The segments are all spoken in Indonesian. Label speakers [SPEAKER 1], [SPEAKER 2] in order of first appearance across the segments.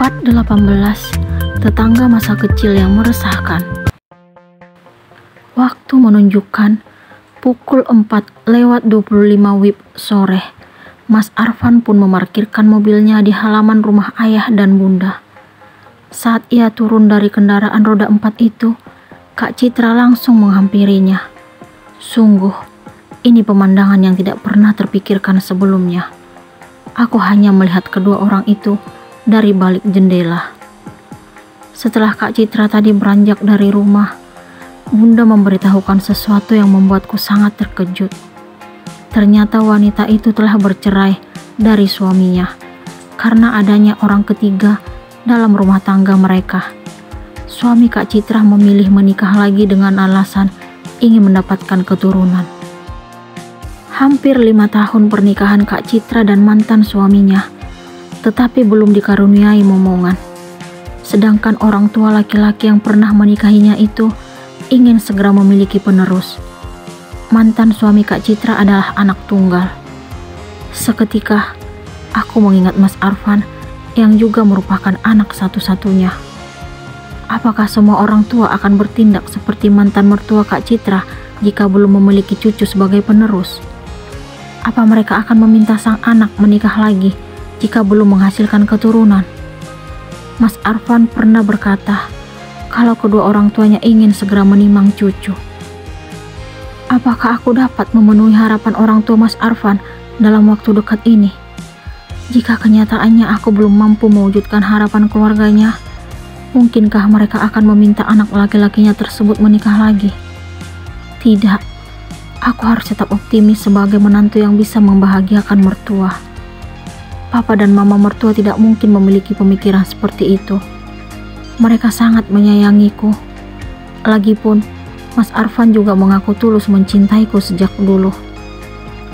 [SPEAKER 1] Part 18. Tetangga masa kecil yang meresahkan. Waktu menunjukkan pukul 4:25 WIB sore. Mas Arfan pun memarkirkan mobilnya di halaman rumah ayah dan bunda. Saat ia turun dari kendaraan roda 4 itu, Kak Citra langsung menghampirinya. Sungguh, ini pemandangan yang tidak pernah terpikirkan sebelumnya. Aku hanya melihat kedua orang itu dari balik jendela. Setelah Kak Citra tadi beranjak dari rumah, Bunda memberitahukan sesuatu yang membuatku sangat terkejut. Ternyata wanita itu telah bercerai dari suaminya karena adanya orang ketiga dalam rumah tangga mereka. Suami Kak Citra memilih menikah lagi dengan alasan ingin mendapatkan keturunan. Hampir 5 tahun pernikahan Kak Citra dan mantan suaminya, tetapi belum dikaruniai momongan. Sedangkan orang tua laki-laki yang pernah menikahinya itu ingin segera memiliki penerus. Mantan suami Kak Citra adalah anak tunggal. Seketika, aku mengingat Mas Arfan yang juga merupakan anak satu-satunya. Apakah semua orang tua akan bertindak seperti mantan mertua Kak Citra jika belum memiliki cucu sebagai penerus? Apa mereka akan meminta sang anak menikah lagi jika belum menghasilkan keturunan? Mas Arfan pernah berkata kalau kedua orang tuanya ingin segera menimang cucu. Apakah aku dapat memenuhi harapan orang tua Mas Arfan dalam waktu dekat ini? Jika kenyataannya aku belum mampu mewujudkan harapan keluarganya, mungkinkah mereka akan meminta anak laki-lakinya tersebut menikah lagi? Tidak, aku harus tetap optimis sebagai menantu yang bisa membahagiakan mertua. Papa dan mama mertua tidak mungkin memiliki pemikiran seperti itu. Mereka sangat menyayangiku. Lagipun, Mas Arfan juga mengaku tulus mencintaiku sejak dulu.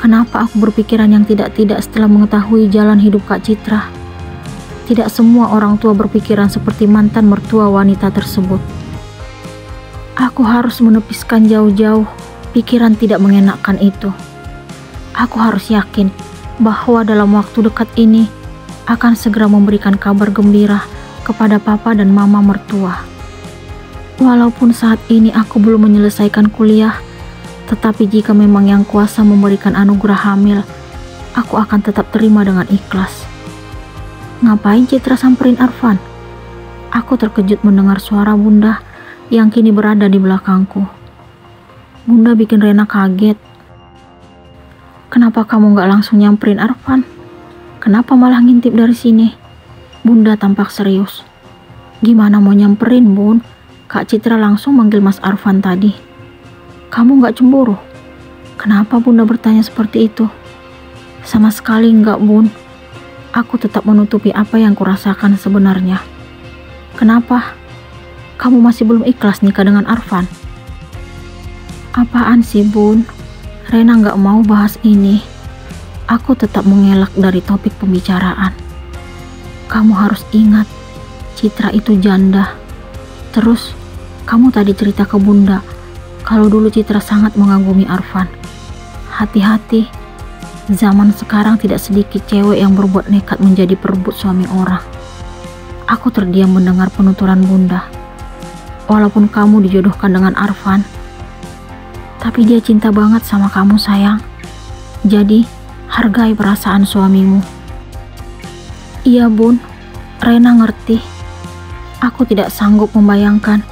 [SPEAKER 1] Kenapa aku berpikiran yang tidak-tidak setelah mengetahui jalan hidup Kak Citra? Tidak semua orang tua berpikiran seperti mantan mertua wanita tersebut. Aku harus menepiskan jauh-jauh pikiran tidak mengenakan itu. Aku harus yakin bahwa dalam waktu dekat ini akan segera memberikan kabar gembira kepada papa dan mama mertua. Walaupun saat ini aku belum menyelesaikan kuliah, tetapi jika memang yang kuasa memberikan anugerah hamil, aku akan tetap terima dengan ikhlas. Ngapain Citra samperin Arfan? Aku terkejut mendengar suara Bunda yang kini berada di belakangku. Bunda bikin Rena kaget. Kenapa kamu gak langsung nyamperin Arfan? Kenapa malah ngintip dari sini? Bunda tampak serius. Gimana mau nyamperin, Bun? Kak Citra langsung manggil Mas Arfan tadi. Kamu gak cemburu? Kenapa Bunda bertanya seperti itu? Sama sekali enggak, Bun. Aku tetap menutupi apa yang kurasakan sebenarnya. Kenapa? Kamu masih belum ikhlas nikah dengan Arfan? Apaan sih, Bun? Rena gak mau bahas ini. Aku tetap mengelak dari topik pembicaraan. Kamu harus ingat, Citra itu janda. Terus, kamu tadi cerita ke Bunda kalau dulu Citra sangat mengagumi Arfan. Hati-hati, zaman sekarang tidak sedikit cewek yang berbuat nekat menjadi perebut suami orang. Aku terdiam mendengar penuturan Bunda. Walaupun kamu dijodohkan dengan Arfan, tapi dia cinta banget sama kamu, sayang. Jadi, hargai perasaan suamimu. Iya, Bun. Rena ngerti. Aku tidak sanggup membayangkan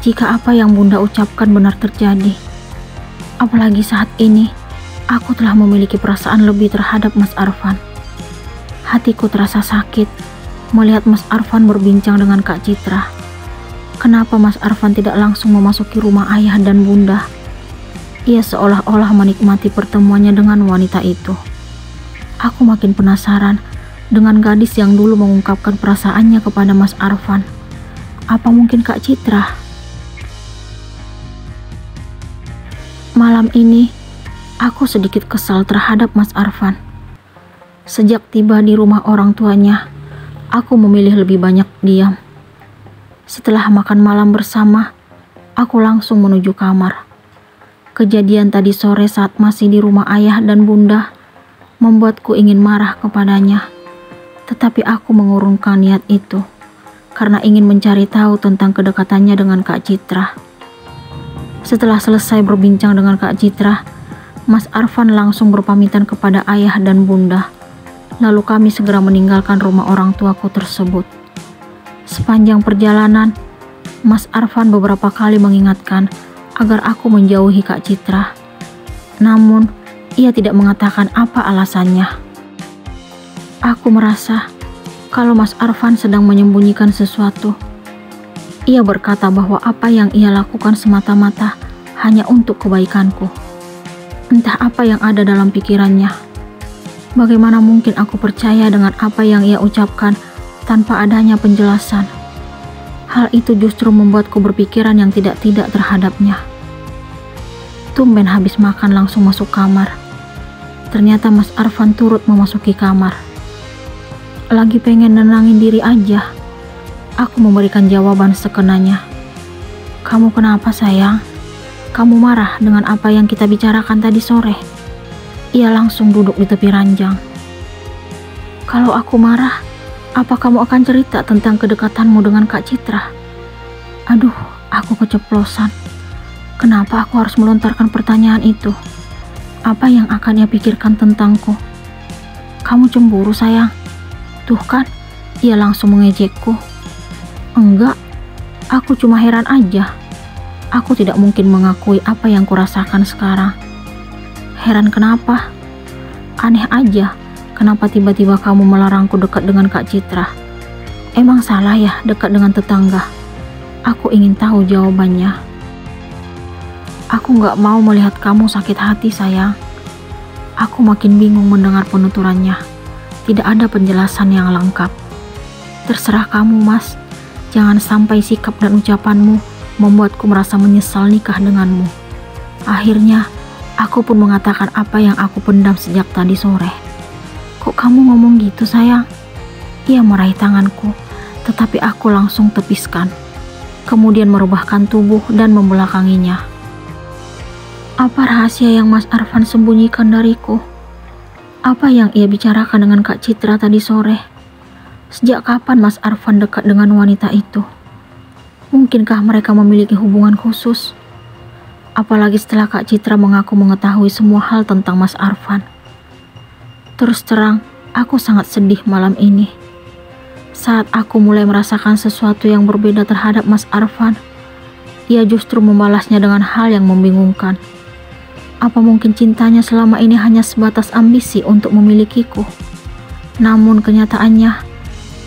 [SPEAKER 1] jika apa yang Bunda ucapkan benar terjadi. Apalagi saat ini, aku telah memiliki perasaan lebih terhadap Mas Arfan. Hatiku terasa sakit melihat Mas Arfan berbincang dengan Kak Citra. Kenapa Mas Arfan tidak langsung memasuki rumah ayah dan Bunda? Ia seolah-olah menikmati pertemuannya dengan wanita itu. Aku makin penasaran dengan gadis yang dulu mengungkapkan perasaannya kepada Mas Arfan. Apa mungkin Kak Citra? Malam ini, aku sedikit kesal terhadap Mas Arfan. Sejak tiba di rumah orang tuanya, aku memilih lebih banyak diam. Setelah makan malam bersama, aku langsung menuju kamar. Kejadian tadi sore saat masih di rumah ayah dan Bunda membuatku ingin marah kepadanya. Tetapi aku mengurungkan niat itu. karena ingin mencari tahu tentang kedekatannya dengan Kak Citra. Setelah selesai berbincang dengan Kak Citra, Mas Arfan langsung berpamitan kepada ayah dan bunda. Lalu kami segera meninggalkan rumah orang tuaku tersebut. Sepanjang perjalanan, Mas Arfan beberapa kali mengingatkan agar aku menjauhi Kak Citra. Namun, ia tidak mengatakan apa alasannya. Aku merasa kalau Mas Arfan sedang menyembunyikan sesuatu. Ia berkata bahwa apa yang ia lakukan semata-mata hanya untuk kebaikanku. Entah apa yang ada dalam pikirannya. Bagaimana mungkin aku percaya dengan apa yang ia ucapkan tanpa adanya penjelasan? Hal itu justru membuatku berpikiran yang tidak-tidak terhadapnya. Tumben habis makan langsung masuk kamar. Ternyata Mas Arfan turut memasuki kamar. Lagi pengen nenangin diri aja. Aku memberikan jawaban sekenanya. Kamu kenapa sayang? Kamu marah dengan apa yang kita bicarakan tadi sore? Ia langsung duduk di tepi ranjang. Kalau aku marah, apa kamu akan cerita tentang kedekatanmu dengan Kak Citra? Aduh, aku keceplosan. Kenapa aku harus melontarkan pertanyaan itu? Apa yang akan ia pikirkan tentangku? Kamu cemburu sayang? Tuh kan, ia langsung mengejekku. Enggak, aku cuma heran aja. Aku tidak mungkin mengakui apa yang kurasakan sekarang. Heran kenapa? Aneh aja, kenapa tiba-tiba kamu melarangku dekat dengan Kak Citra? Emang salah ya dekat dengan tetangga? Aku ingin tahu jawabannya. Aku gak mau melihat kamu sakit hati sayang. Aku makin bingung mendengar penuturannya. Tidak ada penjelasan yang lengkap. Terserah kamu mas. Jangan sampai sikap dan ucapanmu membuatku merasa menyesal nikah denganmu. Akhirnya, aku pun mengatakan apa yang aku pendam sejak tadi sore. Kok kamu ngomong gitu sayang? Ia meraih tanganku, tetapi aku langsung tepiskan. Kemudian merubahkan tubuh dan membelakanginya. Apa rahasia yang Mas Arfan sembunyikan dariku? Apa yang ia bicarakan dengan Kak Citra tadi sore? Sejak kapan Mas Arfan dekat dengan wanita itu? Mungkinkah mereka memiliki hubungan khusus? Apalagi setelah Kak Citra mengaku mengetahui semua hal tentang Mas Arfan. Terus terang, aku sangat sedih malam ini. Saat aku mulai merasakan sesuatu yang berbeda terhadap Mas Arfan, ia justru membalasnya dengan hal yang membingungkan. Apa mungkin cintanya selama ini hanya sebatas ambisi untuk memilikiku? Namun kenyataannya,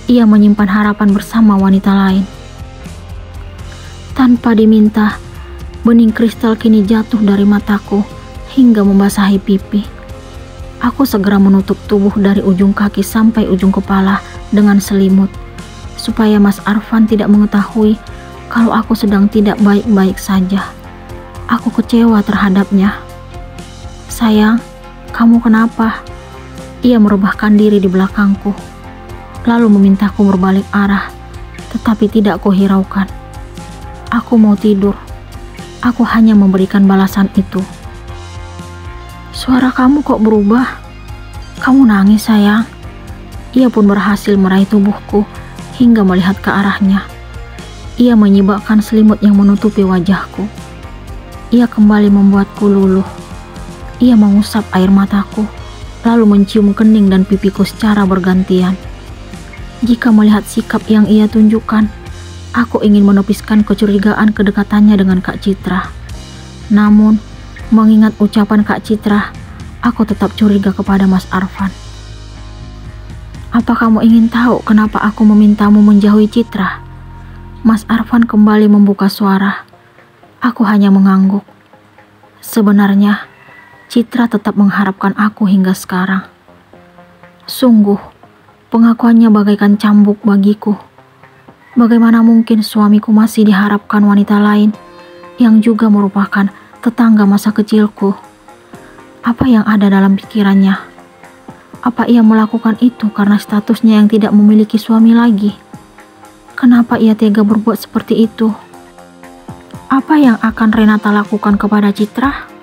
[SPEAKER 1] ia menyimpan harapan bersama wanita lain. Tanpa diminta, bening kristal kini jatuh dari mataku hingga membasahi pipi. Aku segera menutup tubuh dari ujung kaki sampai ujung kepala dengan selimut, supaya Mas Arfan tidak mengetahui kalau aku sedang tidak baik-baik saja. Aku kecewa terhadapnya. Sayang, kamu kenapa? Ia merebahkan diri di belakangku, lalu memintaku berbalik arah, tetapi tidak kuhiraukan. Aku mau tidur. Aku hanya memberikan balasan itu. Suara kamu kok berubah? Kamu nangis sayang? Ia pun berhasil meraih tubuhku hingga melihat ke arahnya. Ia menyibakkan selimut yang menutupi wajahku. Ia kembali membuatku luluh. Ia mengusap air mataku, lalu mencium kening dan pipiku secara bergantian. Jika melihat sikap yang ia tunjukkan, aku ingin menopiskan kecurigaan kedekatannya dengan Kak Citra. Namun, mengingat ucapan Kak Citra, aku tetap curiga kepada Mas Arfan. Apa kamu ingin tahu kenapa aku memintamu menjauhi Citra? Mas Arfan kembali membuka suara. Aku hanya mengangguk. Sebenarnya, Citra tetap mengharapkan aku hingga sekarang. Sungguh, pengakuannya bagaikan cambuk bagiku. Bagaimana mungkin suamiku masih diharapkan wanita lain yang juga merupakan tetangga masa kecilku? Apa yang ada dalam pikirannya? Apa ia melakukan itu karena statusnya yang tidak memiliki suami lagi? Kenapa ia tega berbuat seperti itu? Apa yang akan Renata lakukan kepada Citra?